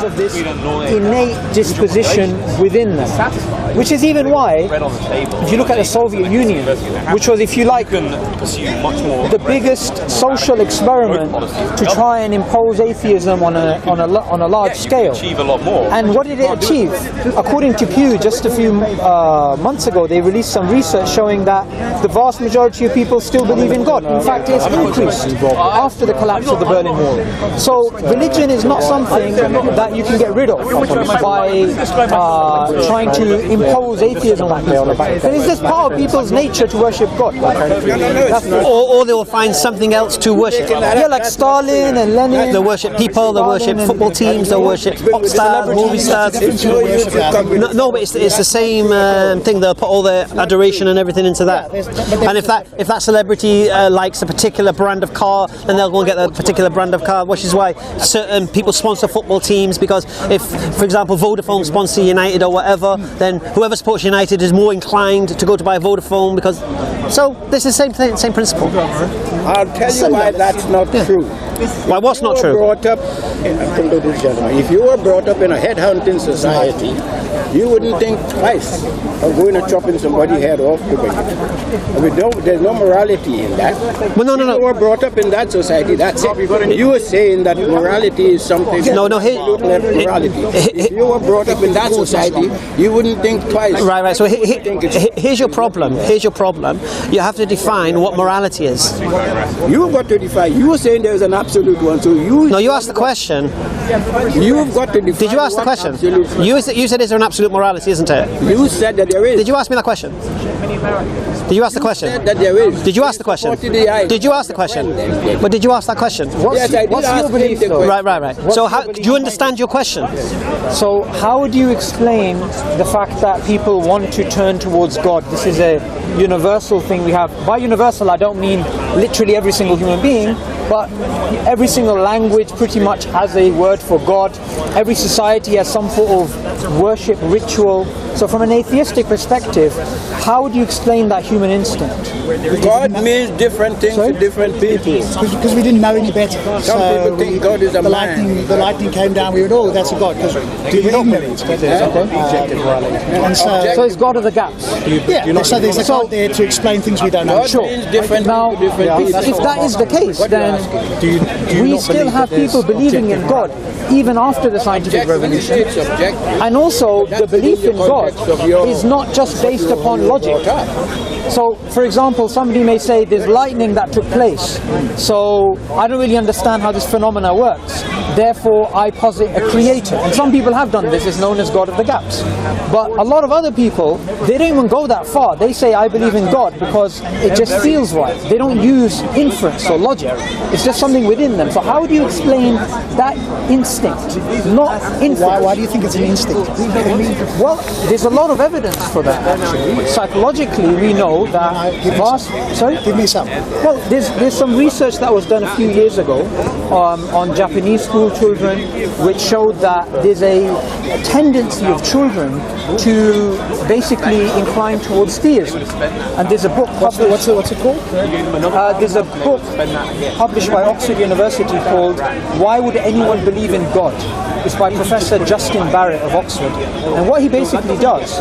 of this innate disposition within them. Which is even why, if you look at the Soviet Union, which was, if you like, the biggest social experiment to try and impose atheism on a large scale. And what did it achieve? According to Pew, just a few months ago, they released some research showing that the vast majority of people still believe in God. In fact, it's increased after the collapse of the Berlin Wall. So religion is not something that you can get rid of by trying to impose atheism on people. It's just part of people's nature to worship God. Or they will find something else to worship. Yeah, like Stalin and Lenin. They worship people, they worship football teams, they worship pop stars, movie stars. No, but it's the same thing. They'll put all their adoration and everything into that. And if that celebrity likes a particular brand of car, then they'll go and get that particular brand of car, which is why certain people sponsor football teams, because if, for example, Vodafone sponsor United or whatever, then whoever supports United is more inclined to go to buy Vodafone, because... So this is the same thing, same principle. I'll tell you why that's not true. Why what's not true? If you were brought up in a headhunting society, you wouldn't think twice of going and chopping somebody's head off to bring it. There's no morality in that. Well, no. If you were brought up in that society, that's it. You were saying that morality is something... If you were brought up in that society, you wouldn't think twice. Right. So here's your problem. You have to define what morality is. You've got to define. You were saying there's an absolute one, so you... No, you asked the question. You've got to define. Did you ask the question? You said is there an absolute morality, isn't it? You said that there is. Did you ask me that question? Did you ask the question? Said that there is. Did you ask the question? Did you ask the question? But did you ask that question? Yes, I did. What's your belief? Right. So do you understand your question? So how do you explain the fact that people want to turn towards God? This is a universal thing we have. By universal, I don't mean literally every single human being, but every single language pretty much has a word for God. Every society has some sort of worship ritual. So from an atheistic perspective, how would you explain that human instinct? God means different things to different people. Because we didn't know any better. Some people think God is a man. The lightning came down, we went, oh, that's a God. Because do you know it? So it's God of the gaps. Yeah, so there's a God there to explain things we don't know. God means different now, people, different people. if that is the case, then we still have people believing in God even after the scientific revolution. And also, the belief in God is not just based upon logic. So, for example, somebody may say there's lightning that took place, so I don't really understand how this phenomena works. Therefore, I posit a creator. And some people have done this, it's known as God of the gaps. But a lot of other people, they don't even go that far. They say, I believe in God because it just feels right. They don't use inference or logic. It's just something within them. So how do you explain that instinct, not inference? Why do you think it's an instinct? Well, there's a lot of evidence for that, actually. Psychologically, we know that Give me some. Well, there's some research that was done a few years ago on Japanese school children, which showed that there's a tendency of children to basically incline towards theism. And there's a book published. What's it called? There's a book published by Oxford University called "Why Would Anyone Believe in God?" It's by Professor Justin Barrett of Oxford. And what he basically does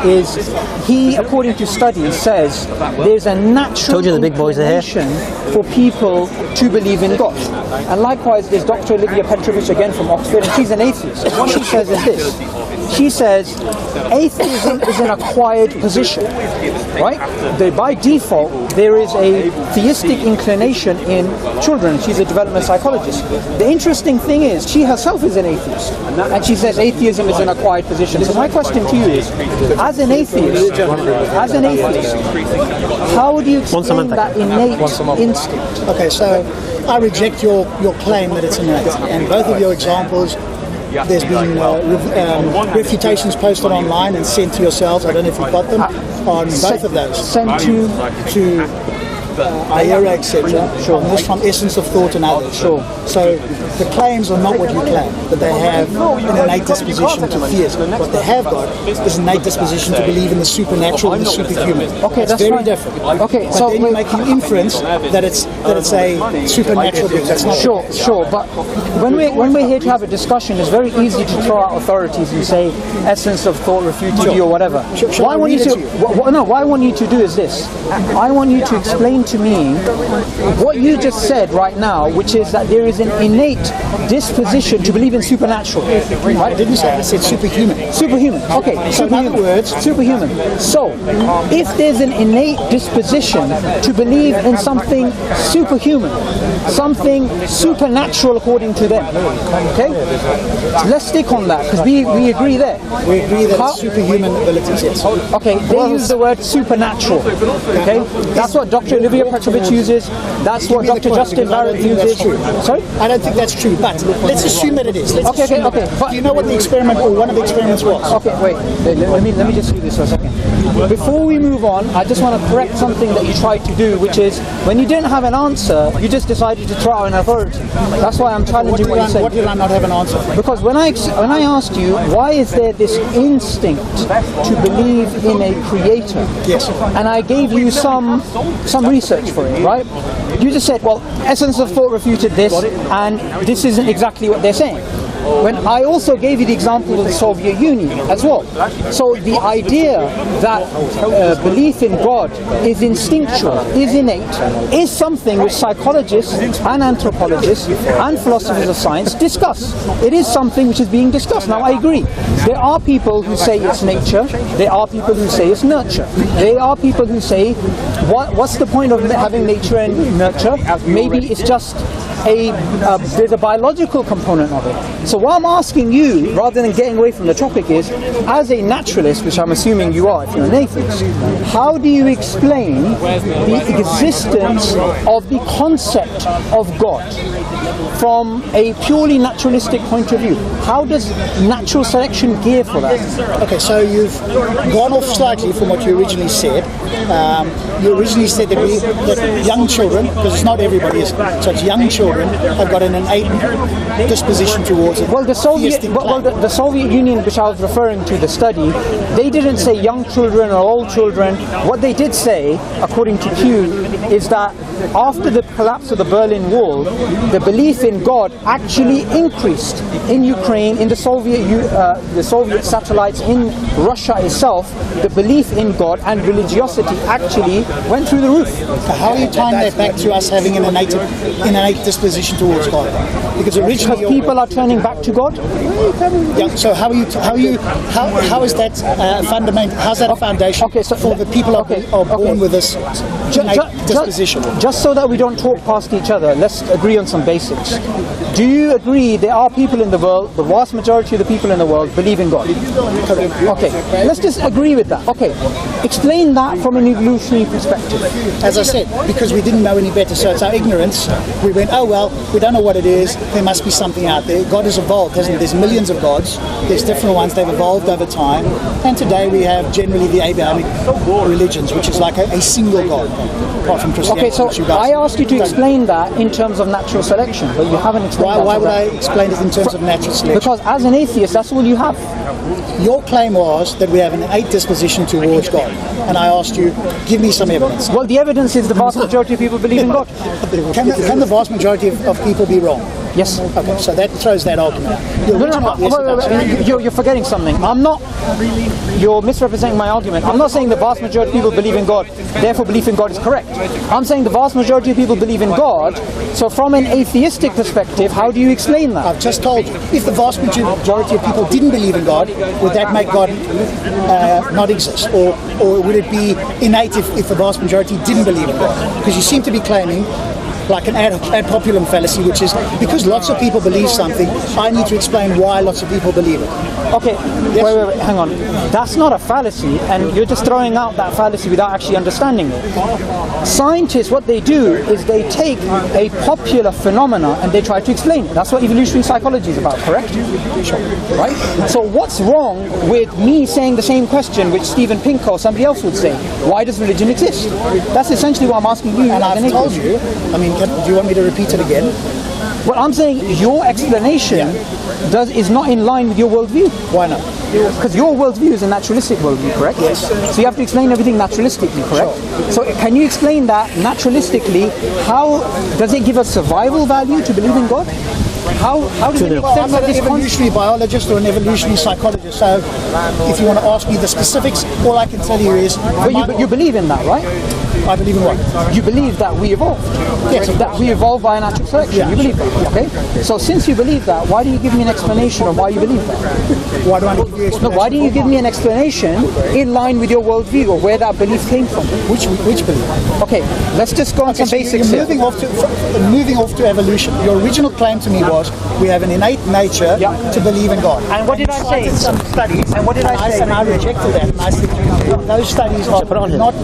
is he, according to studies, says there's a natural inclination for people to believe in God. And likewise, there's Dr. Olivia Petrovich again from Oxford, and she's an atheist. And what she says is this. She says atheism is an acquired position, right? By default, there is a theistic inclination in children. She's a development psychologist. The interesting thing is she herself is an atheist, and she says atheism is an acquired position. So my question to you is, as an atheist, how would you explain that innate instinct? Okay, so I reject your claim that it's innate. And both of your examples, there's been refutations posted online and sent to yourselves. I don't know if you've got them on both of those. Sent to Ayera, etc. Sure. And this from Essence of Thought and others. Sure. So the claims are not what you claim, that they have an innate disposition to theism. What they have got is an innate disposition to believe in the supernatural and the superhuman. Okay, that's very different. Okay, so then you make the inference that it's a supernatural being. That's not sure. But when we're here to have a discussion, it's very easy to throw out authorities and say Essence of Thought refuted you or whatever. What I want you to do is this. I want you to explain to me what you just said right now, which is that there is an innate disposition to believe in supernatural. Right? I didn't say. I said superhuman. Superhuman. Okay. So in other words, superhuman. So, if there's an innate disposition to believe in something superhuman, something supernatural according to them, okay? Let's stick on that because we agree there. We agree that it's superhuman abilities. Yes. Okay. They use the word supernatural. Okay. That's what Dr. Olivia Petrovich uses. That's what Dr. Justin Barrett uses. Sorry? I don't think that's true, but let's assume that it is. Okay. Do you know what the experiment or one of the experiments was? Okay, wait. Let me just do this for a second. Before we move on, I just want to correct something that you tried to do, which is when you didn't have an answer, you just decided to throw out an authority. That's why I'm challenging what you said. What did I not have an answer for? Because when I asked you, why is there this instinct to believe in a creator? Yes. And I gave you some research for it, right? You just said, well, Essence of Thought refuted this, and this isn't exactly what they're saying. When I also gave you the example of the Soviet Union as well. So the idea that belief in God is instinctual, is innate, is something which psychologists and anthropologists and philosophers of science discuss. It is something which is being discussed. Now I agree. There are people who say it's nature. There are people who say it's nurture. There are people who say, what's the point of having nature and nurture? Maybe it's just there's a biological component of it. So what I'm asking you, rather than getting away from the topic, is, as a naturalist, which I'm assuming you are if you're an atheist, how do you explain the existence of the concept of God from a purely naturalistic point of view? How does natural selection gear for that? Okay, so you've gone off slightly from what you originally said. You originally said that young children, because it's not everybody, so it's young children, have got an innate disposition towards it. Well, the Soviet Union, which I was referring to, the study, they didn't say young children or old children. What they did say, according to Pew, is that after the collapse of the Berlin Wall, the belief in God actually increased in Ukraine, in the Soviet satellites, in Russia itself. The belief in God and religiosity actually went through the roof. So how are you tying that back to us having an innate disposition towards God? Because originally people are turning back to God. Yeah. So how is that fundamental? How's that a foundation for the people are born with this innate disposition? Just so that we don't talk past each other, let's agree on some basics. Do you agree there are people in the world, the vast majority of the people in the world believe in God? Okay, let's just agree with that. Okay, explain that from an evolutionary perspective. As I said, because we didn't know any better, so it's our ignorance. We went, oh well, we don't know what it is, there must be something out there. God has evolved, hasn't it? There's millions of gods, there's different ones, they've evolved over time, and today we have generally the Abrahamic religions, which is like a single God, apart from Christianity. Okay, so I asked you to explain that in terms of natural selection, but you haven't explained that. Why would I explain it in terms of natural selection? Because as an atheist, that's all you have. Your claim was that we have an innate disposition towards God, and I asked you, give me some evidence. Well, the evidence is the vast majority of people believe in God. Can the vast majority of people be wrong? Yes. Okay, so that throws that argument. You're forgetting something. You're misrepresenting my argument. I'm not saying the vast majority of people believe in God, therefore belief in God is correct. I'm saying the vast majority of people believe in God, so from an atheistic perspective, how do you explain that? I've just told you. If the vast majority of people didn't believe in God, would that make God not exist? Or would it be innate if the vast majority didn't believe in God? Because you seem to be claiming like an ad populum fallacy, which is because lots of people believe something, I need to explain why lots of people believe it. Okay, wait, hang on. That's not a fallacy, and you're just throwing out that fallacy without actually understanding it. Scientists, what they do is they take a popular phenomena and they try to explain it. That's what evolutionary psychology is about, correct? Sure. Right? So what's wrong with me saying the same question which Steven Pinker or somebody else would say? Why does religion exist? That's essentially what I'm asking you. And I've told you, I mean, do you want me to repeat it again? Well, I'm saying your explanation is not in line with your worldview. Why not? Because your worldview is a naturalistic worldview, correct? Yes. So you have to explain everything naturalistically, correct? Sure. So can you explain that naturalistically? How does it give a survival value to believe in God? How do you well, I'm not an evolutionary biologist or an evolutionary psychologist, so if you want to ask me the specifics, all I can tell you is... But you believe in that, right? I believe in what? You believe that we evolved. Yes. That we evolved by natural selection. Yeah. You believe that, okay? So since you believe that, why do you give me an explanation of why you believe that? Why do I give you an explanation? No, why do you give me an explanation in line with your worldview or where that belief came from? Which belief? Okay, let's just go on some basics here. Moving off to evolution. Your original claim to me was we have an innate nature to believe in God. And what did I say? Some studies. And what did I say? And I rejected that. And I said those studies are not.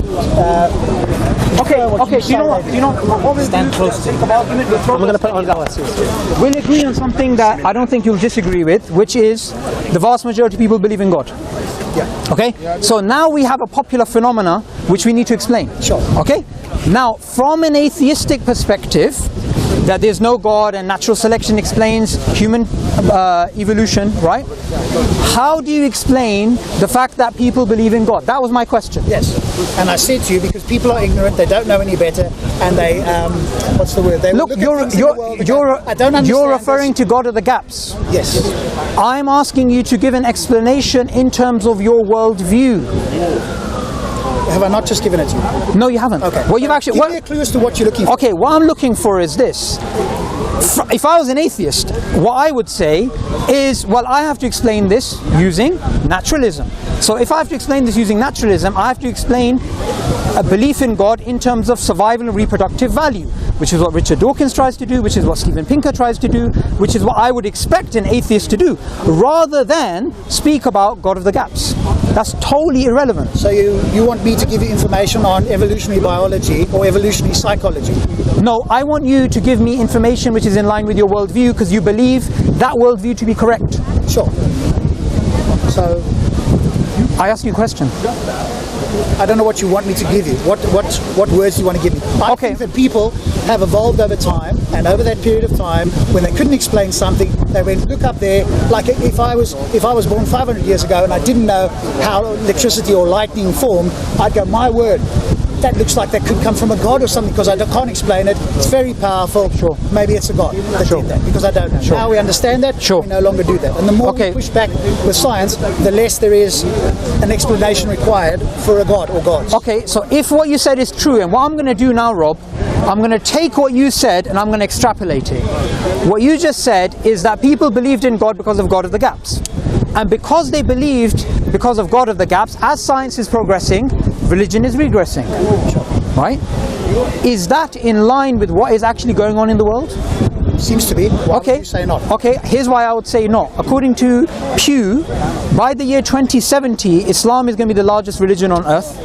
Okay. Do you know? Stand close to me. I'm going to put on glasses. We'll agree on something that I don't think you'll disagree with, which is the vast majority of people believe in God. Yeah. Okay. So now we have a popular phenomena which we need to explain. Sure. Okay. Now, from an atheistic perspective, that there's no God and natural selection explains human evolution, right? How do you explain the fact that people believe in God? That was my question. Yes. And I said to you, because people are ignorant, they don't know any better, and they, what's the word? They look you're referring to God of the gaps. Yes. I'm asking you to give an explanation in terms of your worldview. Have I not just given it to you? No, you haven't. Okay. Well, you've actually... Give me a clue as to what you're looking for. Okay, what I'm looking for is this. If I was an atheist, what I would say is, well, I have to explain this using naturalism. So if I have to explain this using naturalism, I have to explain a belief in God in terms of survival and reproductive value, which is what Richard Dawkins tries to do, which is what Steven Pinker tries to do, which is what I would expect an atheist to do, rather than speak about God of the gaps. That's totally irrelevant. So you want me to give you information on evolutionary biology or evolutionary psychology? No, I want you to give me information which is in line with your worldview, because you believe that worldview to be correct. Sure. So I asked you a question. I don't know what you want me to give you. What words do you want to give me? I think that people have evolved over time, and over that period of time, when they couldn't explain something, they went, look up there. Like if I was born 500 years ago and I didn't know how electricity or lightning formed, I'd go, my word, that looks like that could come from a god or something, because I can't explain it. It's very powerful. Sure. Maybe it's a god that did that, because I don't know. Sure. Now we understand that, we no longer do that. And the more we push back with science, the less there is an explanation required for a god or gods. Okay, so if what you said is true, and what I'm going to do now, Rob, I'm going to take what you said and I'm going to extrapolate it. What you just said is that people believed in God because of God of the gaps. And because they believed because of God of the gaps, as science is progressing, religion is regressing. Right? Is that in line with what is actually going on in the world? Seems to be. Why would you say not? Okay, here's why I would say not. According to Pew, by the year 2070, Islam is going to be the largest religion on earth.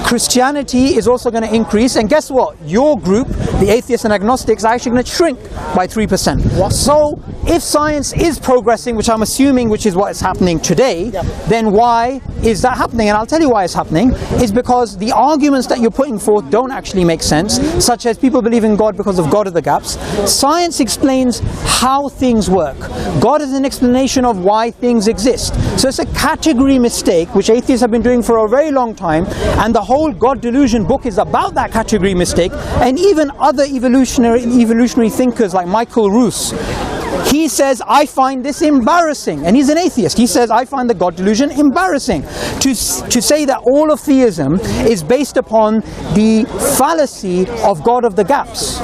Christianity is also going to increase, and guess what? Your group, the atheists and agnostics, are actually going to shrink by 3%. What? So, if science is progressing, which I'm assuming, which is what is happening today, then why is that happening? And I'll tell you why it's happening. It's because the arguments that you're putting forth don't actually make sense, such as people believe in God because of God of the gaps. Science explains how things work. God is an explanation of why things exist. So it's a category mistake, which atheists have been doing for a very long time, and the whole God delusion book is about that category mistake. And even other evolutionary thinkers like Michael Roos, he says, I find this embarrassing. And he's an atheist. He says, I find the God delusion embarrassing. To say that all of theism is based upon the fallacy of God of the gaps,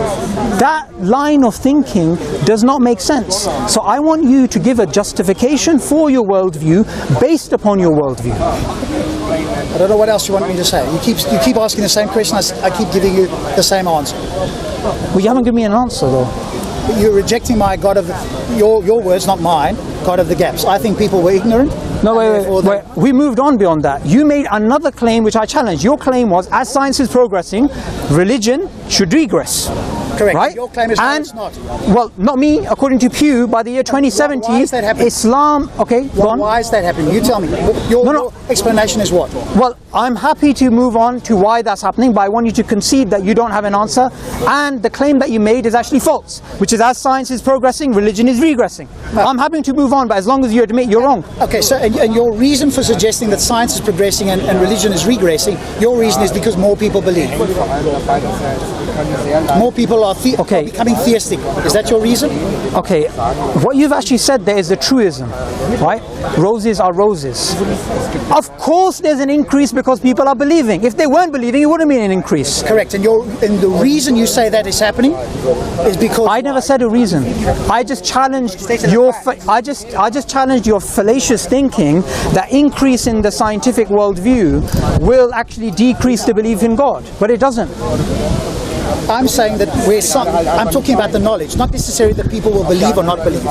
that line of thinking does not make sense. So I want you to give a justification for your worldview based upon your worldview. I don't know what else you want me to say. You keep asking the same question. I keep giving you the same answer. Well, you haven't given me an answer though. You're rejecting my God of your words, not mine. God of the gaps. I think people were ignorant. No, wait. We moved on beyond that. You made another claim which I challenged. Your claim was, as science is progressing, religion should regress. Correct. Right? Your claim is and, it's not. Well, not me. According to Pew, by the year 2070, why is that happening? Islam... Okay, go on. Why is that happening? You tell me. Your explanation is what? Well, I'm happy to move on to why that's happening, but I want you to concede that you don't have an answer, and the claim that you made is actually false, which is, as science is progressing, religion is regressing. I'm happy to move on, but as long as you admit you're wrong. Okay, so and your reason for suggesting that science is progressing and religion is regressing, your reason is because more people believe. More people are becoming theistic. Is that your reason? Okay, what you've actually said there is a truism, right? Roses are roses. Of course there's an increase because people are believing. If they weren't believing, it wouldn't be an increase. Correct, and the reason you say that is happening is because... I never said a reason. I just challenged your challenged your fallacious thinking that increase in the scientific worldview will actually decrease the belief in God, but it doesn't. I'm saying that I'm talking about the knowledge, not necessarily that people will believe or not believe.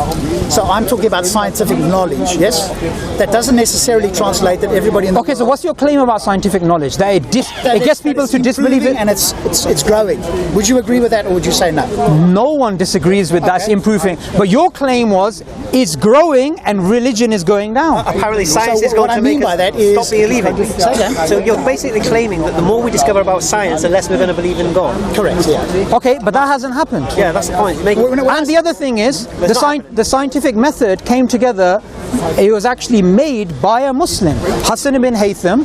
So I'm talking about scientific knowledge, yes? That doesn't necessarily translate that everybody in the world... so what's your claim about scientific knowledge? That it gets people to disbelieve it? And it's growing. Would you agree with that, or would you say no? No one disagrees with that's improving. But your claim was, it's growing and religion is going down. Apparently science is going to make us stop believing. So you're basically claiming that the more we discover about science, the less we're going to believe in God. Correct. Yeah. Okay, but that hasn't happened. Yeah, that's the point. And the other thing is, the scientific method came together. It was actually made by a Muslim, Hassan ibn Haytham,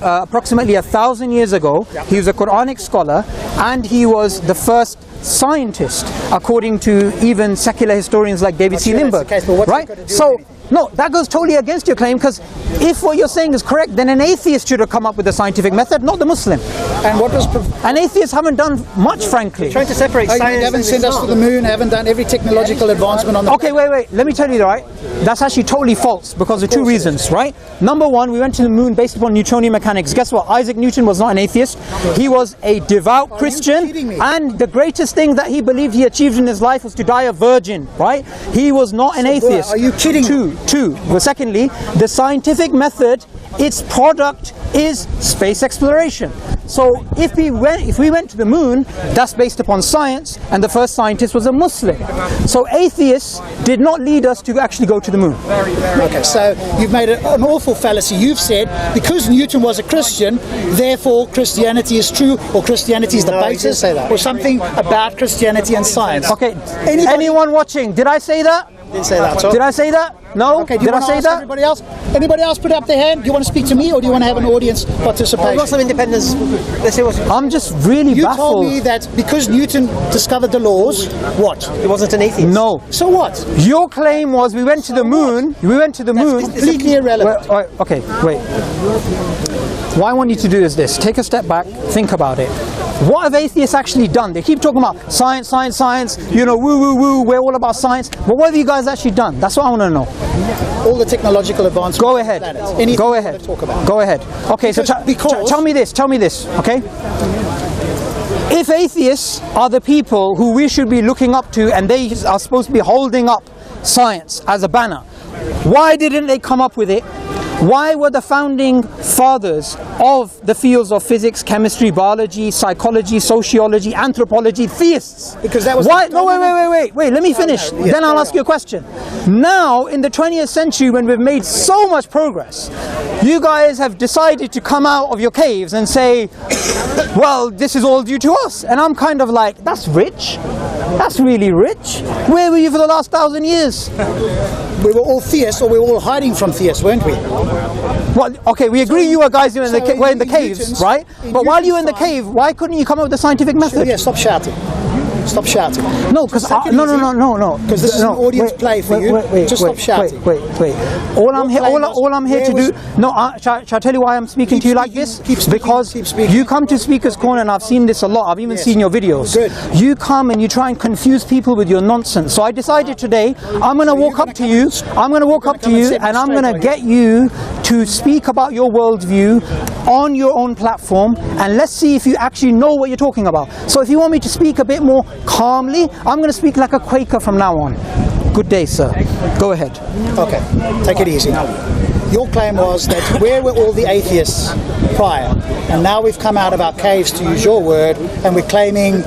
approximately 1,000 years ago. He was a Quranic scholar, and he was the first scientist, according to even secular historians like David C. Lindbergh. Right? So, no, that goes totally against your claim, because if what you're saying is correct, then an atheist should have come up with the scientific method, not the Muslim. And what was... And atheists haven't done much, frankly. Trying to separate science. You haven't sent us to the moon, haven't done every technological advancement on the... Okay, wait. Let me tell you, right? That's actually totally false, because of two reasons, right? Number one, we went to the moon based upon Newtonian mechanics. Guess what? Isaac Newton was not an atheist. He was a devout Christian, and the greatest thing that he believed he achieved in his life was to die a virgin, right? He was not an atheist. Are you kidding? Two. Well, secondly, the scientific method, its product is space exploration. So if we went to the moon, that's based upon science, and the first scientist was a Muslim. So atheists did not lead us to actually go to the moon. Okay, so you've made an awful fallacy. You've said because Newton was a Christian, therefore Christianity is true, or Christianity is the basis, or something about Christianity and science. Okay, anyone watching, did I say that? Didn't say that. Did I say that? No? Okay, did I say that? Everybody else? Anybody else put up their hand? Do you want to speak to me, or do you want to have an audience participation? I've got some independence. Let's see what... I'm just really baffled. You told me that because Newton discovered the laws, what? He wasn't an atheist. No. So what? Your claim was we went to the moon. We went to the moon. That's completely irrelevant. Okay, wait. What I want you to do is this. Take a step back. Think about it. What have atheists actually done? They keep talking about science, you know, woo, we're all about science. But what have you guys actually done? That's what I want to know. All the technological advancements. Go ahead. Go ahead. Go ahead. Okay, so tell me this, okay? If atheists are the people who we should be looking up to, and they are supposed to be holding up science as a banner, why didn't they come up with it? Why were the founding fathers of the fields of physics, chemistry, biology, psychology, sociology, anthropology theists? Because that was... Why? No, wait, let me finish. Then I'll ask you a question. Now, in the 20th century, when we've made so much progress, you guys have decided to come out of your caves and say, well, this is all due to us. And I'm kind of like, that's rich. That's really rich. Where were you for the last 1,000 years? We were all theists, or we were all hiding from theists, weren't we? Well, okay, we agree you guys were in the caves, right? But while you were in the cave, why couldn't you come up with the scientific method? Yeah, stop shouting. Stop shouting. No, because no. Because this is an audience play for you. Just stop shouting. Wait. All I'm here to do. No, shall I tell you why I'm speaking to you like this? Because you come to Speaker's Corner, and I've seen this a lot. I've even seen your videos. Good. You come and you try and confuse people with your nonsense. So I decided today I'm going to walk up to you. And I'm going to get you to speak about your worldview on your own platform, and let's see if you actually know what you're talking about. So if you want me to speak a bit more calmly, I'm going to speak like a Quaker from now on. Good day, sir. Go ahead. Okay, take it easy. Your claim was that where were all the atheists prior? And now we've come out of our caves, to use your word, and we're claiming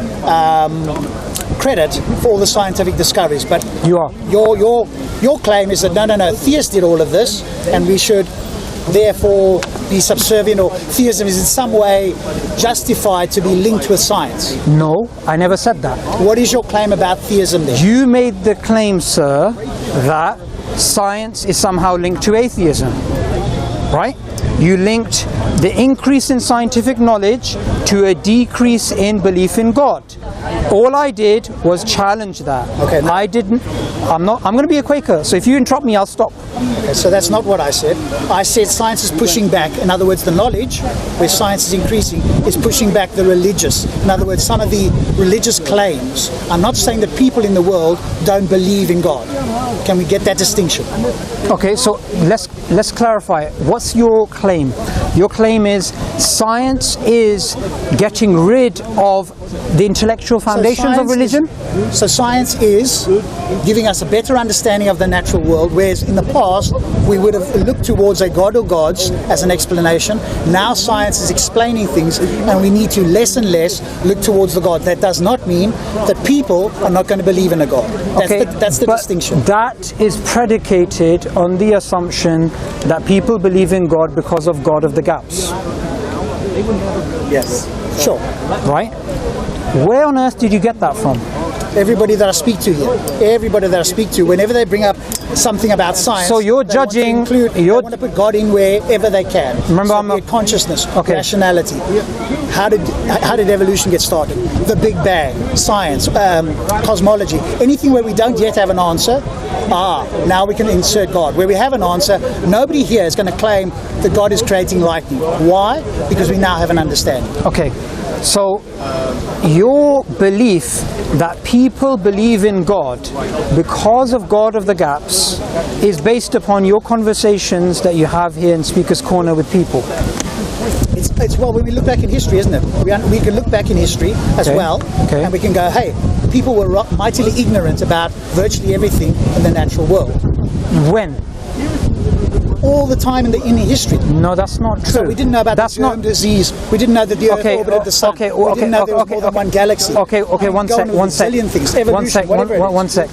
credit for all the scientific discoveries. But You are. Your claim is that no, theists did all of this, and we should therefore be subservient, or theism is in some way justified to be linked with science. No, I never said that. What is your claim about theism then? You made the claim, sir, that science is somehow linked to atheism, right? You linked the increase in scientific knowledge to a decrease in belief in God. All I did was challenge that. Okay, now- I'm going to be a Quaker, so if you interrupt me, I'll stop. Okay, so that's not what I said. I said science is pushing back. In other words, the knowledge, where science is increasing, is pushing back the religious. In other words, some of the religious claims. I'm not saying that people in the world don't believe in God. Can we get that distinction? Okay, so let's clarify it. What's your claim? Your claim is science is getting rid of the intellectual foundations of religion? So science is giving us a better understanding of the natural world, whereas in the past we would have looked towards a god or gods as an explanation. Now science is explaining things, and we need to less and less look towards the god. That does not mean that people are not going to believe in a god. That's the but distinction. That is predicated on the assumption that people believe in God because of God of the gaps. Yes. Sure. Right? Where on earth did you get that from? Everybody that I speak to here, everybody that I speak to, whenever they bring up something about science, So you're they want to judging- include, they you're- want to put God in wherever they can. Remember, so I'm a- consciousness, Okay. rationality. How did evolution get started? The Big Bang, science, cosmology, anything where we don't yet have an answer. Now we can insert God. Where we have an answer, nobody here is going to claim that God is creating lightning. Why? Because we now have an understanding. Okay, so your belief that people believe in God because of God of the gaps is based upon your conversations that you have here in Speaker's Corner with people. It's well, when we look back in history, isn't it? We can look back in history as well, and we can go, hey, people were mightily ignorant about virtually everything in the natural world. When? All the time in history. No, that's not true. So we didn't know about the germ disease. We didn't know that the Earth orbited the Sun. We didn't know there was more than one galaxy. Okay, one sec. Things, evolution, one sec.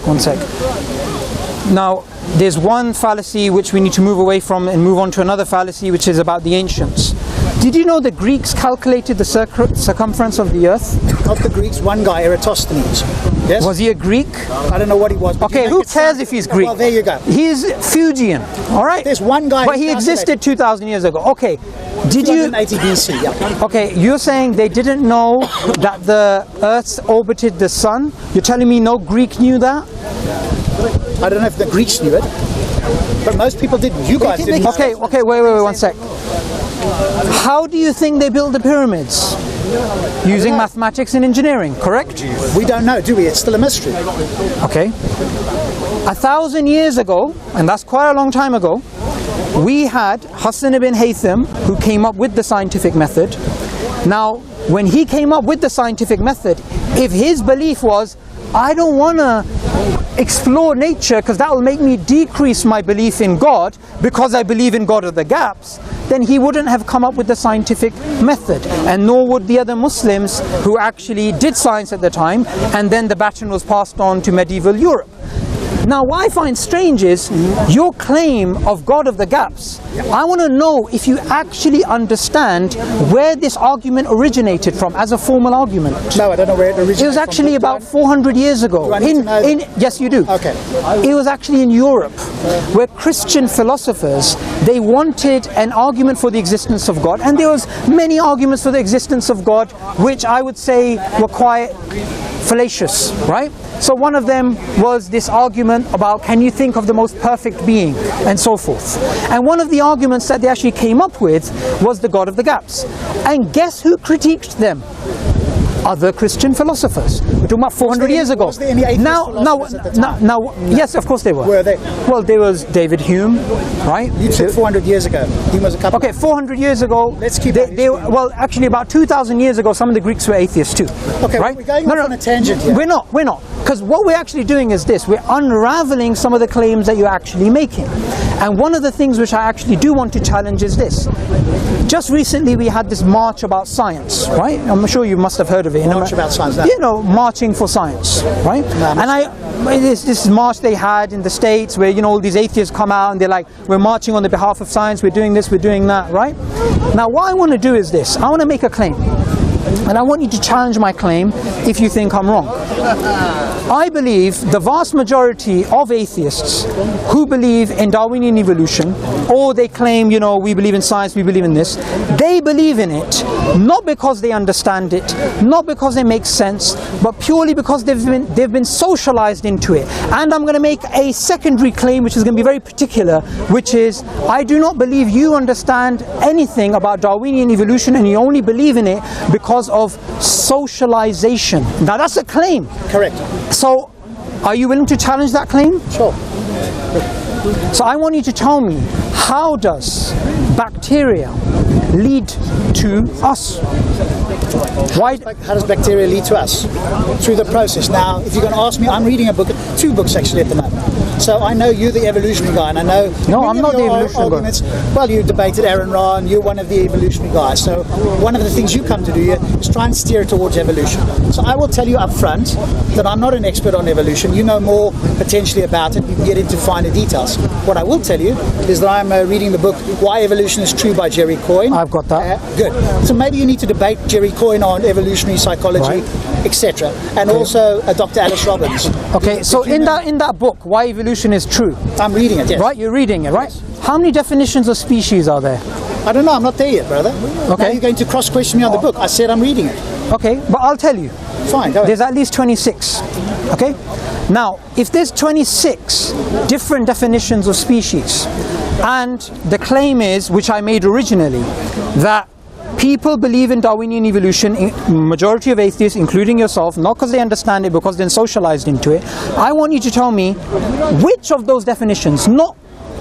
Now, there's one fallacy which we need to move away from and move on to another fallacy, which is about the ancients. Did you know the Greeks calculated the circumference of the Earth? Not the Greeks, one guy, Eratosthenes. Yes? Was he a Greek? I don't know what he was. Okay, who cares if he's Greek? Well, there you go. He's Fuegian, all right? There's one guy. But he existed 2,000 years ago. Okay, did you... 280 BC, yeah. Okay, you're saying they didn't know that the Earth orbited the Sun? You're telling me no Greek knew that? I don't know if the Greeks knew it, but most people didn't. You guys didn't. Okay, wait, one sec. How do you think they built the pyramids? Using mathematics and engineering, correct? We don't know, do we? It's still a mystery. Okay. 1,000 years ago, and that's quite a long time ago, we had Hassan ibn Haytham, who came up with the scientific method. Now, when he came up with the scientific method, if his belief was, I don't want to explore nature because that will make me decrease my belief in God because I believe in God of the gaps, then he wouldn't have come up with the scientific method, and nor would the other Muslims who actually did science at the time, and then the baton was passed on to medieval Europe. Now, what I find strange is your claim of God of the gaps. I want to know if you actually understand where this argument originated from as a formal argument. No, I don't know where it originated. It was actually about 400 years ago. Do I need to know that? Yes, you do. Okay. It was actually in Europe, where Christian philosophers, they wanted an argument for the existence of God, and there was many arguments for the existence of God, which I would say were quite fallacious, right? So one of them was this argument about, can you think of the most perfect being, and so forth. And one of the arguments that they actually came up with was the God of the gaps. And guess who critiqued them? other Christian philosophers. We're talking about 400 years ago. Was there any atheist philosophers at the time? Yes, of course they were. Were they? Well, there was David Hume, right? You said 400 years ago. Hume was a couple. Okay, 400 years ago. Let's keep well, actually, about 2,000 years ago, some of the Greeks were atheists too. Okay, right? we're going off on a tangent here. We're not. Because what we're actually doing is this. We're unraveling some of the claims that you're actually making. And one of the things which I actually do want to challenge is this. Just recently we had this march about science, right? I'm sure you must have heard of it. March about science, no. You know, marching for science, right? No, and this march they had in the States where, you know, all these atheists come out and they're like, we're marching on the behalf of science, we're doing this, we're doing that, right? Now what I want to do is this. I want to make a claim. And I want you to challenge my claim if you think I'm wrong. I believe the vast majority of atheists who believe in Darwinian evolution, or they claim, you know, we believe in science, we believe in this, they believe in it not because they understand it, not because it makes sense, but purely because they've been socialized into it. And I'm going to make a secondary claim which is going to be very particular, which is I do not believe you understand anything about Darwinian evolution and you only believe in it because of socialization. Now that's a claim. Correct. So are you willing to challenge that claim? Sure. So I want you to tell me, how does bacteria lead to us? Why? How does bacteria lead to us? Through the process. Now, if you're going to ask me, I'm reading a book, 2 books actually at the moment. So I know you're the evolutionary guy, and I know... No, I'm not the evolutionary guy. Well, you debated Aaron Ra, and you're one of the evolutionary guys. So one of the things you come to do here is try and steer towards evolution. So I will tell you up front that I'm not an expert on evolution. You know more potentially about it. You can get into finer details. What I will tell you is that I'm reading the book Why Evolution is True by Jerry Coyne. I've got that. Good. So maybe you need to debate Jerry Coyne on evolutionary psychology, right, etc. And also Dr. Alice Robbins. Okay, so in that book, Why Evolution is True. I'm reading it, yes. Right, you're reading it, right? Yes. How many definitions of species are there? I don't know, I'm not there yet, brother. Okay. Now you're going to cross-question me on the book. I said I'm reading it. Okay, but I'll tell you. Fine, go ahead. There's at least 26. Okay? Now, if there's 26 different definitions of species, and the claim is, which I made originally, that people believe in Darwinian evolution, majority of atheists, including yourself, not because they understand it, because they're socialized into it. I want you to tell me which of those definitions, not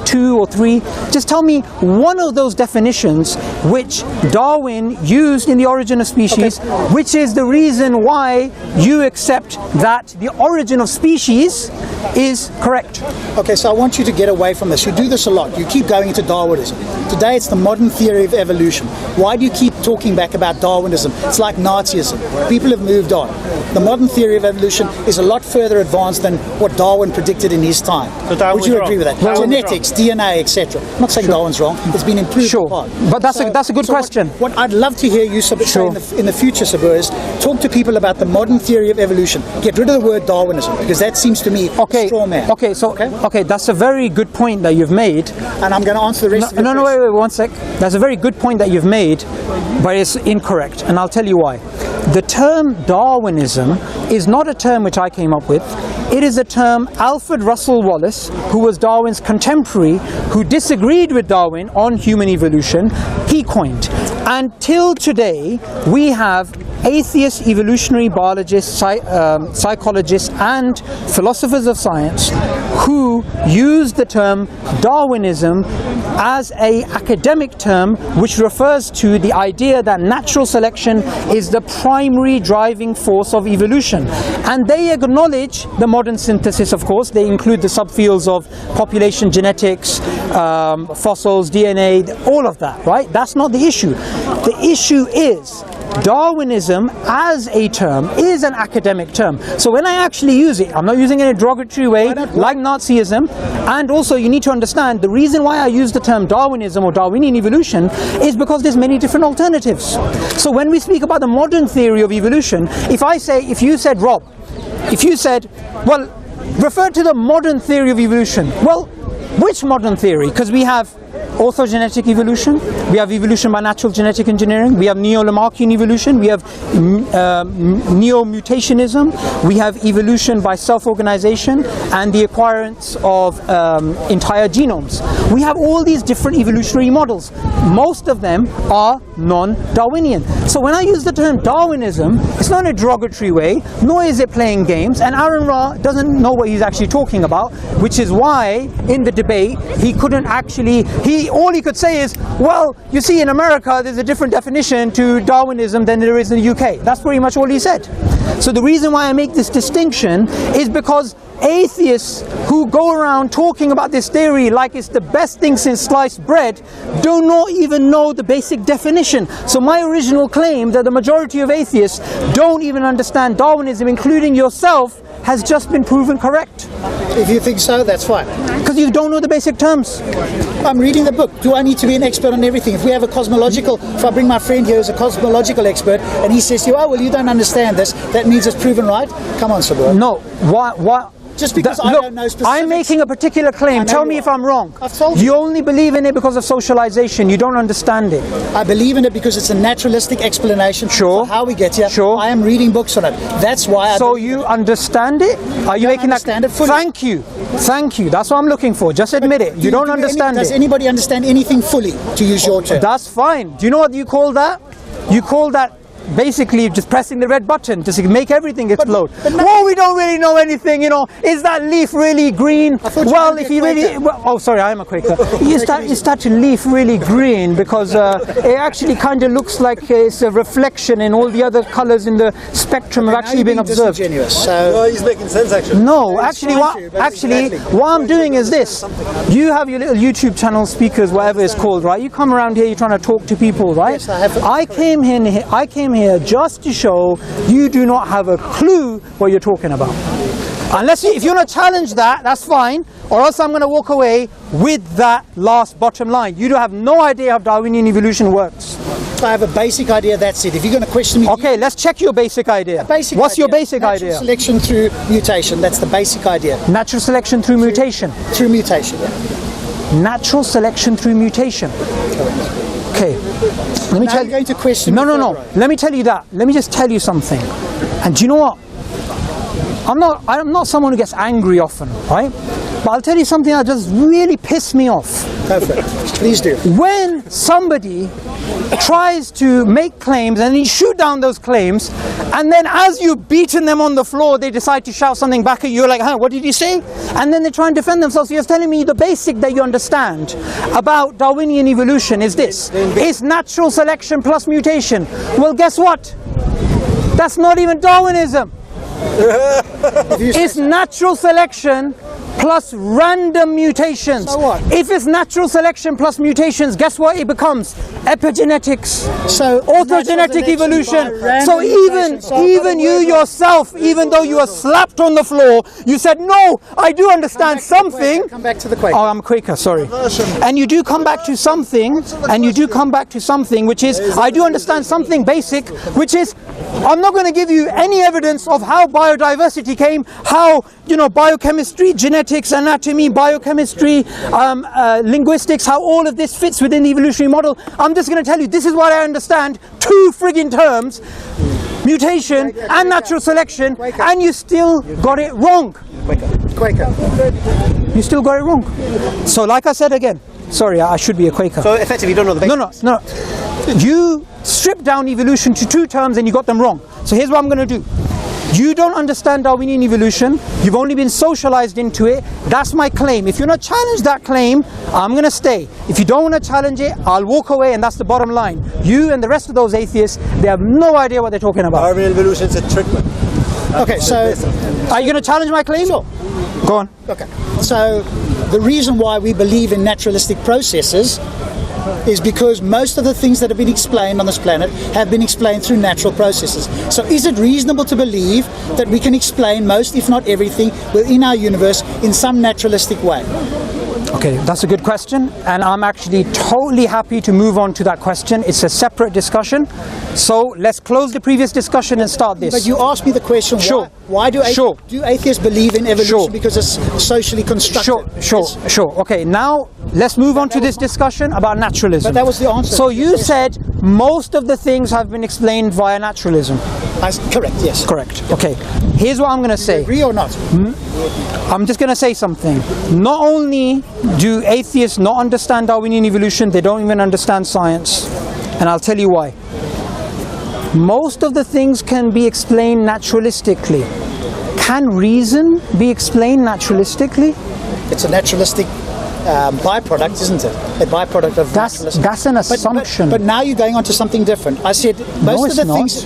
2 or 3, just tell me one of those definitions which Darwin used in The Origin of Species, which is the reason why you accept that the origin of species is correct. Okay, so I want you to get away from this. You do this a lot. You keep going into Darwinism. Today it's the modern theory of evolution. Why do you keep talking back about Darwinism? It's like Nazism. People have moved on. The modern theory of evolution is a lot further advanced than what Darwin predicted in his time. So would you agree with that? Well, genetics, DNA, etc. I'm not saying Darwin's wrong. It's been improved. Sure, but that's a good question. What I'd love to hear you say in the future, Subboor, is talk to people about the modern theory of evolution. Get rid of the word Darwinism, because that seems to me a straw man. Okay, that's a very good point that you've made. And I'm going to answer the rest of your question. Wait, 1 sec. That's a very good point that you've made, but it's incorrect, and I'll tell you why. The term Darwinism is not a term which I came up with. It is a term Alfred Russel Wallace, who was Darwin's contemporary, who disagreed with Darwin on human evolution, he coined. And till today, we have atheist evolutionary biologists, psychologists and philosophers of science who use the term Darwinism as an academic term which refers to the idea that natural selection is the primary driving force of evolution. And they acknowledge the modern synthesis, of course. They include the subfields of population genetics, fossils, DNA, all of that, right? That's not the issue. The issue is Darwinism as a term is an academic term. So when I actually use it, I'm not using it in a derogatory way like Nazism. And also you need to understand the reason why I use the term Darwinism or Darwinian evolution is because there's many different alternatives. So when we speak about the modern theory of evolution, if you said, Rob, well, refer to the modern theory of evolution. Well, which modern theory? Because we have orthogenetic evolution, we have evolution by natural genetic engineering, we have neo-Lamarckian evolution, we have neo-mutationism, we have evolution by self-organization and the acquirance of entire genomes. We have all these different evolutionary models. Most of them are non-Darwinian. So when I use the term Darwinism, it's not in a derogatory way, nor is it playing games, and Aaron Ra doesn't know what he's actually talking about, which is why in the debate he couldn't actually, all he could say is, well, you see in America there's a different definition to Darwinism than there is in the UK. That's pretty much all he said. So the reason why I make this distinction is because atheists who go around talking about this theory like it's the best thing since sliced bread do not even know the basic definition. So my original claim that the majority of atheists don't even understand Darwinism, including yourself, has just been proven correct. If you think so, that's fine. Because you don't know the basic terms. I'm reading the book. Do I need to be an expert on everything? If we have a cosmological, if I bring my friend here who's a cosmological expert and he says to you, oh, well, you don't understand this, that means it's proven right? Come on, Subboor. No. Why? Just because I don't know specifics. I'm making a particular claim. Tell me if I'm wrong. I've told you. You only believe in it because of socialization. You don't understand it. I believe in it because it's a naturalistic explanation for how we get here. Sure. I am reading books on it. That's why I So you understand it? Are you making that? Understand it fully. Thank you. Thank you. That's what I'm looking for. Just admit it. You don't understand it. Does anybody understand anything fully, to use your term? That's fine. Do you know what you call that? You call that basically just pressing the red button to make everything explode. Well, we don't really know anything, you know. Is that leaf really green? Well, if you really... Well, oh, sorry, I am a Quaker. Is that leaf really green? Because it actually kind of looks like it's a reflection and all the other colours in the spectrum have actually been observed. So he's making sense, actually. No, actually, what I'm doing is this. You have your little YouTube channel, speakers, whatever it's called, right? You come around here, you're trying to talk to people, right? Yes, I have. I came here just to show you do not have a clue what you're talking about. Unless if you want to challenge that, that's fine, or else I'm going to walk away with that last bottom line. You do have no idea how Darwinian evolution works. I have a basic idea, that's it. If you're going to question me... Okay, let's check your basic idea. What's your basic idea? Natural selection through mutation, that's the basic idea. Natural selection through mutation? Through mutation, yeah. Natural selection through mutation. Okay, let me tell you. Going to question no. Let me tell you that. Let me just tell you something. And do you know what? I'm not someone who gets angry often, right? But I'll tell you something that just really pissed me off. Go for it. Please do. When somebody tries to make claims and you shoot down those claims, and then as you've beaten them on the floor, they decide to shout something back at you, like, huh, what did you say? And then they try and defend themselves. So you're telling me the basic that you understand about Darwinian evolution is this. It's natural selection plus mutation. Well, guess what? That's not even Darwinism. It's natural selection plus random mutations. So what? If it's natural selection plus mutations, guess what it becomes? Epigenetics. So orthogenetic evolution. So even you yourself, even though you were slapped on the floor, you said, no, I do understand something. Come back to the Quaker. Oh, I'm a Quaker, sorry. And you do come back to something, which is, I do understand something basic, which is, I'm not going to give you any evidence of how biodiversity came, how, you know, biochemistry, genetics, anatomy, biochemistry, linguistics, how all of this fits within the evolutionary model. I'm just going to tell you, this is what I understand, 2 frigging terms, mutation and natural selection, and you still got it wrong. Quaker. You still got it wrong. So like I said again, sorry, I should be a Quaker. So effectively you don't know the basics. No. You stripped down evolution to 2 terms and you got them wrong. So here's what I'm going to do. You don't understand Darwinian evolution. You've only been socialized into it. That's my claim. If you're not challenge that claim, I'm going to stay. If you don't want to challenge it, I'll walk away, and that's the bottom line. You and the rest of those atheists, they have no idea what they're talking about. Darwinian evolution is a trick. Okay, so are you going to challenge my claim? Sure. Go on. Okay. So the reason why we believe in naturalistic processes is because most of the things that have been explained on this planet have been explained through natural processes. So is it reasonable to believe that we can explain most, if not everything, within our universe in some naturalistic way? Okay, that's a good question, and I'm actually totally happy to move on to that question. It's a separate discussion, so let's close the previous discussion and start this. But you asked me the question, sure. Why do atheists believe in evolution? Because it's socially constructed. Sure. Okay, now let's move on to this discussion about naturalism. But that was the answer. So you said most of the things have been explained via naturalism. Correct, yes. Correct. Okay. Here's what I'm going to say. Agree or not? I'm just going to say something. Not only do atheists not understand Darwinian evolution, they don't even understand science. And I'll tell you why. Most of the things can be explained naturalistically. Can reason be explained naturalistically? It's a naturalistic byproduct, isn't it? A byproduct of naturalism. That's an assumption. But now you're going on to something different. I said most of the things...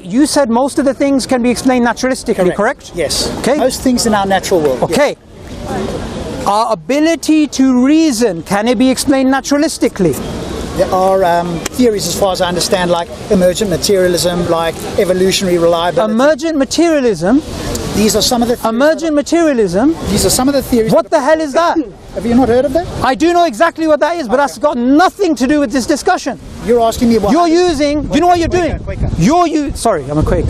You said most of the things can be explained naturalistically, correct? Yes. Okay. Most things in our natural world. Okay. Yes. Our ability to reason, can it be explained naturalistically? There are theories, as far as I understand, like emergent materialism, like evolutionary reliability. Emergent materialism? These are some of the theories. Emergent materialism? These are some of the theories. What the hell is that? Have you not heard of that? I do know exactly what that is, but that's got nothing to do with this discussion. You're asking me what... You're using... Do you know what you're doing? Sorry, I'm a Quaker.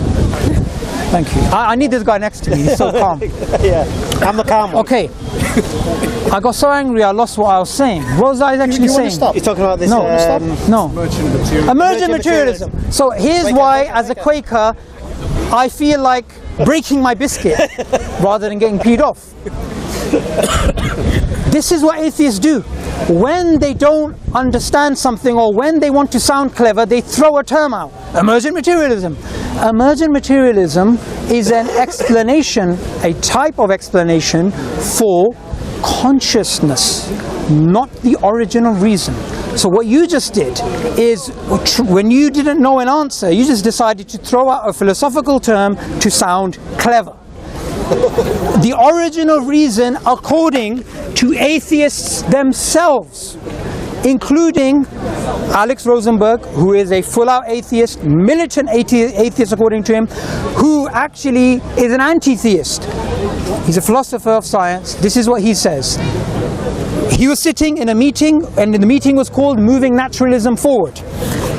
Thank you. I need this guy next to me. He's so calm. Yeah, I'm the calm one. Okay. I got so angry I lost what I was saying. What was I actually saying? Stop? You're talking about this... No. Emergent materialism. So here's why, as a Quaker, I feel like breaking my biscuit rather than getting peed off. This is what atheists do. When they don't understand something or when they want to sound clever, they throw a term out. Emergent materialism. Emergent materialism is an explanation, a type of explanation for consciousness, not the origin of reason. So what you just did is, when you didn't know an answer, you just decided to throw out a philosophical term to sound clever. The origin of reason, according to atheists themselves, including Alex Rosenberg, who is a full-out atheist, militant atheist according to him, who actually is an anti-theist. He's a philosopher of science. This is what he says. He was sitting in a meeting, and the meeting was called Moving Naturalism Forward.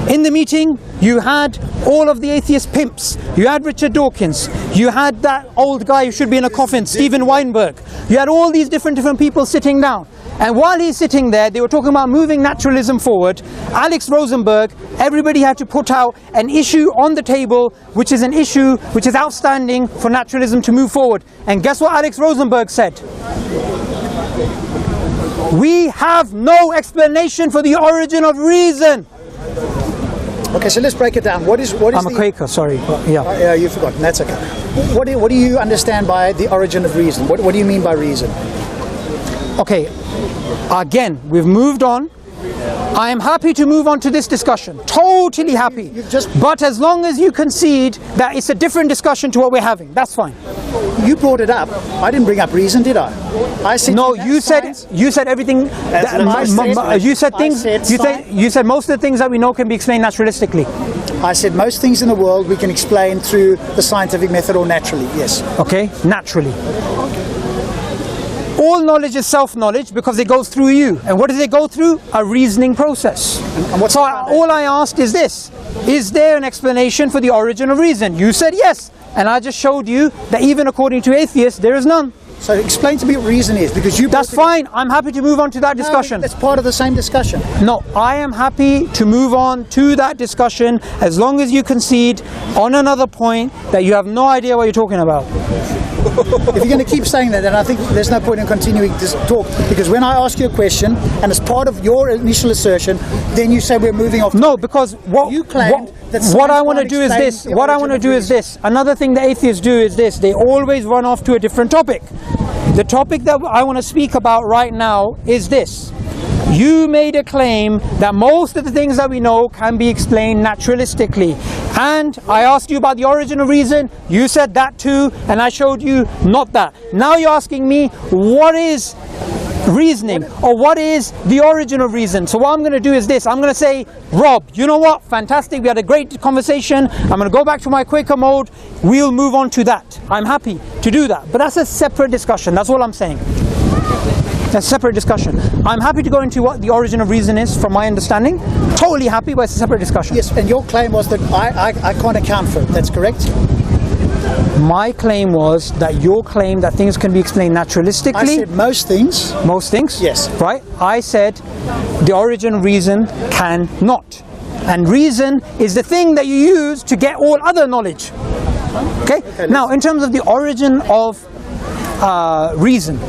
In the meeting, you had all of the atheist pimps. You had Richard Dawkins. You had that old guy who should be in a coffin, Steven Weinberg. You had all these different people sitting down. And while he's sitting there, they were talking about moving naturalism forward. Alex Rosenberg, everybody had to put out an issue on the table, which is an issue which is outstanding for naturalism to move forward. And guess what Alex Rosenberg said? We have no explanation for the origin of reason. Okay, so let's break it down. What is I'm a Quaker, sorry. Yeah, you've forgotten. That's okay. What do you understand by the origin of reason? What do you mean by reason? Okay, again, we've moved on. I am happy to move on to this discussion. Totally happy. But as long as you concede that it's a different discussion to what we're having, that's fine. You brought it up. I didn't bring up reason, did I? I said no. You said everything. You said most of the things that we know can be explained naturalistically. I said most things in the world we can explain through the scientific method or naturally. Yes. Okay, naturally. All knowledge is self-knowledge because it goes through you. And what does it go through? A reasoning process. So all I asked is this. Is there an explanation for the origin of reason? You said yes. And I just showed you that even according to atheists, there is none. So explain to me what reason is, because you... That's fine. I'm happy to move on to that discussion. No, it's part of the same discussion. No, I am happy to move on to that discussion as long as you concede on another point that you have no idea what you're talking about. If you're going to keep saying that, then I think there's no point in continuing this talk, because when I ask you a question and as part of your initial assertion, then you say we're moving off. No, because what you claimed that what I want to do is this. What I want to do is this. Another thing the atheists do is this. They always run off to a different topic. The topic that I want to speak about right now is this. You made a claim that most of the things that we know can be explained naturalistically. And I asked you about the origin of reason. You said that too, and I showed you not that. Now you're asking me, what is reasoning, or what is the origin of reason? So what I'm going to do is this. I'm going to say, Rob, you know what? Fantastic. We had a great conversation. I'm going to go back to my Quaker mode. We'll move on to that. I'm happy to do that. But that's a separate discussion. That's all I'm saying. That's a separate discussion. I'm happy to go into what the origin of reason is from my understanding. Totally happy, but it's a separate discussion. Yes, and your claim was that I can't account for it. That's correct? My claim was that your claim that things can be explained naturalistically. I said most things. Most things? Yes. Right? I said the origin of reason cannot. And reason is the thing that you use to get all other knowledge. Okay? Now, in terms of the origin of reason,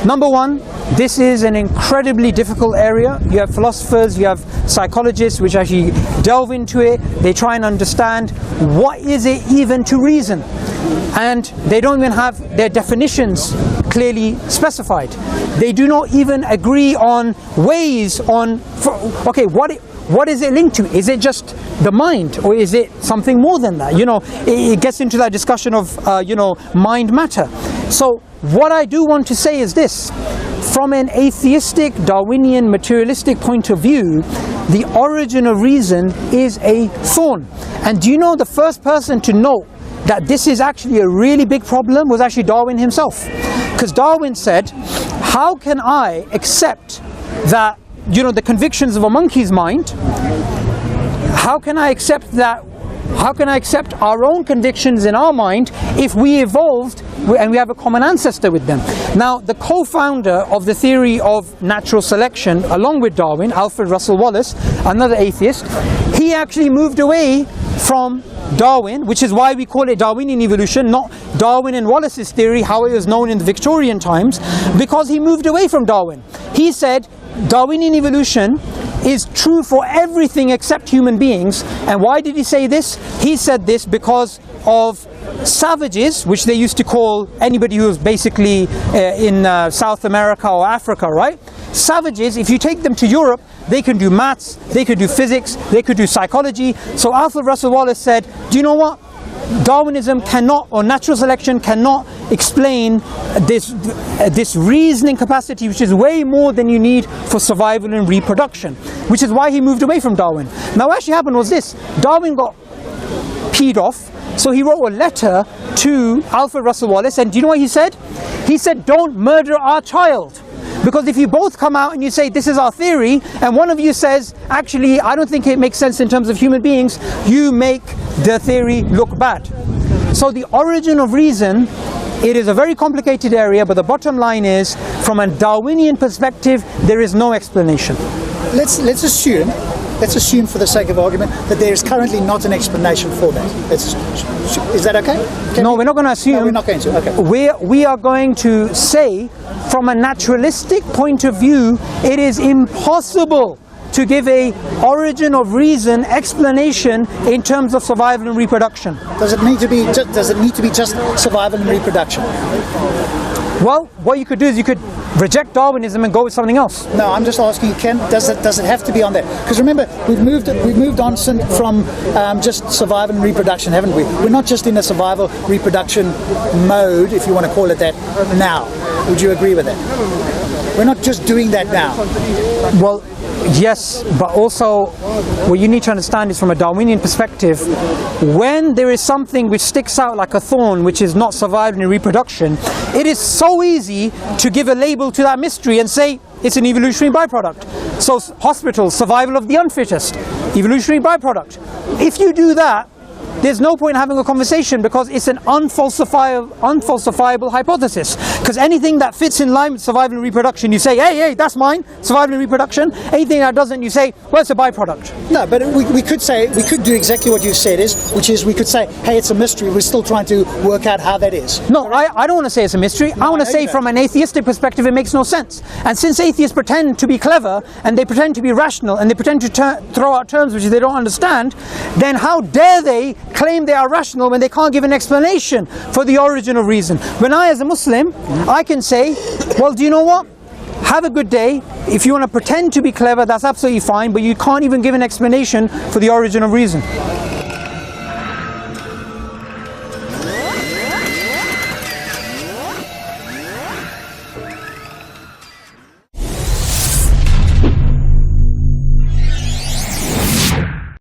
number one, this is an incredibly difficult area. You have philosophers, you have psychologists which actually delve into it. They try and understand what is it even to reason. And they don't even have their definitions clearly specified. They do not even agree on ways on, okay, what is it linked to? Is it just the mind, or is it something more than that? You know, it gets into that discussion of, you know, mind matter. So what I do want to say is this. From an atheistic, Darwinian, materialistic point of view, the origin of reason is a thorn. And do you know the first person to note that this is actually a really big problem was actually Darwin himself? Because Darwin said, how can I accept that, you know, the convictions of a monkey's mind? How can I accept that? How can I accept our own convictions in our mind if we evolved and we have a common ancestor with them? Now, the co-founder of the theory of natural selection, along with Darwin, Alfred Russel Wallace, another atheist, he actually moved away from Darwin, which is why we call it Darwinian evolution, not Darwin and Wallace's theory, how it was known in the Victorian times, because he moved away from Darwin. He said Darwinian evolution is true for everything except human beings. And why did he say this? He said this because of savages, which they used to call anybody who was basically in South America or Africa, right? Savages, if you take them to Europe, they can do maths, they could do physics, they could do psychology. So Alfred Russel Wallace said, do you know what? Darwinism cannot, or natural selection cannot explain this reasoning capacity, which is way more than you need for survival and reproduction, which is why he moved away from Darwin. Now what actually happened was this: Darwin got peed off, so he wrote a letter to Alfred Russel Wallace, and do you know what he said? He said, don't murder our child. Because if you both come out and you say this is our theory, and one of you says actually I don't think it makes sense in terms of human beings, you make the theory look bad. So the origin of reason, it is a very complicated area, but the bottom line is, from a Darwinian perspective, there is no explanation. Let's assume for the sake of argument that there is currently not an explanation for that. Is that okay? No, we're not going to assume. No, we're not going to. Okay. We are going to say, from a naturalistic point of view, it is impossible to give a origin of reason explanation in terms of survival and reproduction. Does it need to be just survival and reproduction? Well, what you could do is you could reject Darwinism and go with something else. No, I'm just asking, does it have to be on that? Because remember, we've moved on from just survival and reproduction, haven't we? We're not just in a survival reproduction mode, if you want to call it that, now. Would you agree with that? We're not just doing that now. Well, yes, but also what you need to understand is, from a Darwinian perspective, when there is something which sticks out like a thorn, which is not survival and reproduction, it is so easy to give a label to that mystery and say it's an evolutionary byproduct. So hospitals, survival of the unfittest, evolutionary byproduct. If you do that, there's no point in having a conversation, because it's an unfalsifiable hypothesis. Because anything that fits in line with survival and reproduction, you say, hey, that's mine, survival and reproduction. Anything that doesn't, you say, well, it's a byproduct. No, but we could do exactly what you said, which is we could say, hey, it's a mystery, we're still trying to work out how that is. No, I don't want to say it's a mystery. I want to say, from an atheistic perspective, it makes no sense. And since atheists pretend to be clever, and they pretend to be rational, and they pretend to throw out terms which they don't understand, then how dare they claim they are rational when they can't give an explanation for the origin of reason? When I, as a Muslim, I can say, well, do you know what? Have a good day. If you want to pretend to be clever, that's absolutely fine, but you can't even give an explanation for the origin of reason.